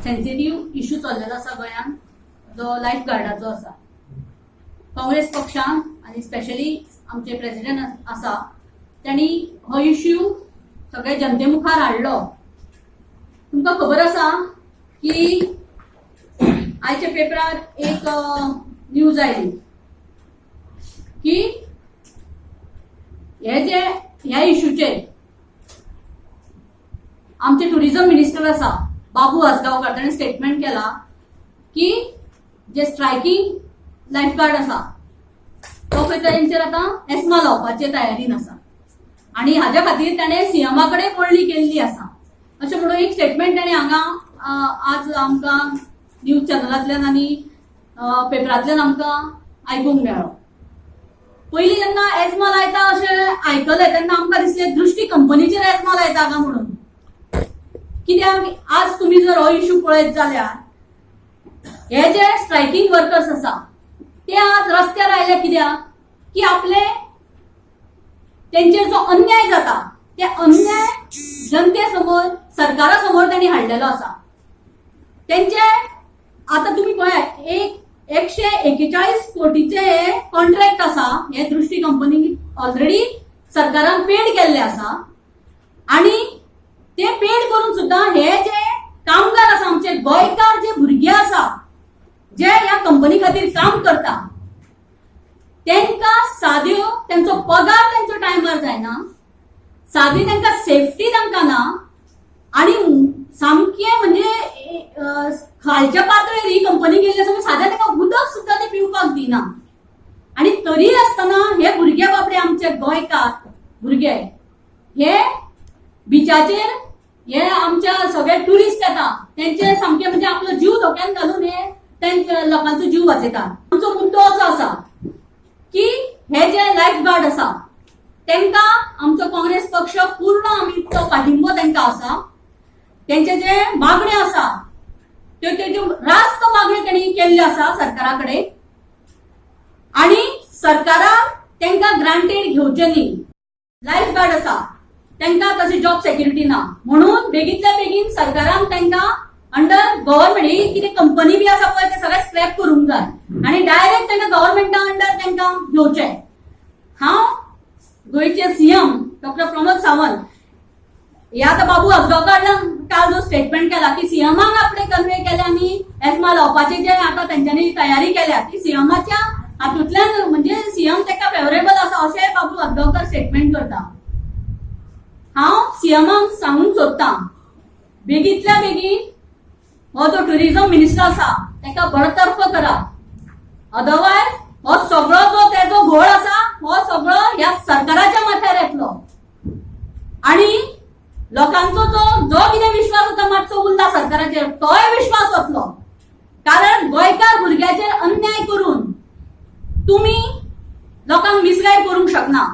Sensitive issue चल्लेलो आसा गोंयांत, जो लायफ गार्डाचो आसा. काँग्रेस पक्षान आनी स्पेशली आमचे प्रेसिडेंट आसा त्यांनी हो इश्यू सगळे जनते मुखार हाडलो. तुमकां खबर आसा की आयच्या पेपरार एक न्यूज आयली की ह्या इश्यूचेर आमचे टुरिझम मिनिस्टर आसा बाबू आसगांवकर ताणें स्टेटमेंट केला की जे स्ट्रायकींग लायफगार्ड आसा तो खंय तेंचेर आतां एस्मा लावपाचे तयारीन आसा आनी हाज्या खातीर ताणें सीएमा कडेन पळली केल्ली आसा अशें म्हणून एक स्टेटमेंट ताणें हांगा आज आमकां न्यूज चॅनलांतल्यान आनी पेपरांतल्यान आमकां आयकूंक मेळ्ळो. पयलीं जेन्ना एस्मा लायता अशें आयकलें तेन्ना आमकां दिसलें दृश्टी कंपनीचेर एस्मा लायता काय म्हणून. कित्याक आज तुम्ही जर हो इश्यू पळयत जाल्यार हे जे स्ट्रायकींग वर्कर्स आसा ते आज रस्त्यार आयले कित्याक की आपले तेंचेर जो अन्याय जाता ते अन्याय जनते समोर सरकारा समोर त्यांनी हाडलेलो आसा. तेंचे आता तुम्ही पळयात 141 कोटीचे कॉन्ट्रॅक्ट आसा हे दृष्टी कंपनी ऑलरेडी सरकारान पेड केल्ले आसा आणि ते पेड करून सुद्धा हे जे कामगार आसा आमचे गोंयकार जे भुरगे आसा जे ह्या कंपनी खातीर काम करता तांकां साद्यो त्यांचो पगार त्यांचो टायमार जायना, सादी तांकां सेफ्टी तांकां ना आणि सामके म्हणजे खालच्या पातळीर ही कंपनी गेल्ली आसा साद्या तांकां उदक सुद्धा ते पिवपाक दिना. आणि तरी आसतना हे भुरगे बाबडे आमचे गोंयकार भुरगे हे बिचाचेर हे आमच्या सगळे टुरिस्ट येता त्यांचे सामके म्हणजे आपलो जीव धोक्यान घालून हे लोकांचो जीव वाचयता. आमचो मुद्दो असो आसा की हे जे लायफ गार्ड आसा तांकां आमचो काँग्रेस पक्ष पूर्ण आमी तो पाठिंबो तांकां आसा. त्यांचे जे मागण्यो आसा त्यो रास्त मागण्यो त्यांनी केल्ल्यो आसा सरकारा कडेन आणि सरकारान तांकां ग्रांटेड घेवचे न्ही. लायफ गार्ड आसा तांकां तशी जॉब सेक्युरिटी ना म्हणून बेगीतल्या बेगीन सरकारान तांकां अंडर गव्हर्नमेंट कितें कंपनी बी आसा पळय ते सगळे स्क्रॅप करूंक जाय आणि डायरेक्ट तांकां गव्हर्नमेंटा अंडर तांकां घेवचे. हांव गोंयचे सीएम डॉक्टर प्रमोद सावंत हे आता बाबू आसगांवकारान काल जो स्टेटमेंट केला की सीएमाक आपले कन्वे केले आणि एस्मा लावपाचे जे आता त्यांच्यानी तयारी केल्या ती सीएमाच्या हातूंतल्यान म्हणजे सीएम ताका फेवरेबल आसा अशें बाबू आसगांवकर स्टेटमेंट करता. हांव सीएमाक सांगूंक सोदतां बेगीतल्या बेगीन हो जो टुरिझम मिनिस्टर आसा ताका बडतर्फ करा. अदरवायज हो सगळो जो तेजो घोळ आसा हो सगळो ह्या सरकाराच्या माथ्यार येतलो आणि लोकांचो जो कितें विश्वास होता मातसो उरला सरकाराचेर तोय विश्वास वतलो. कारण गोंयकार भुरग्याचेर अन्याय करून तुम्ही लोकांक मिसगायड करूंक शकना.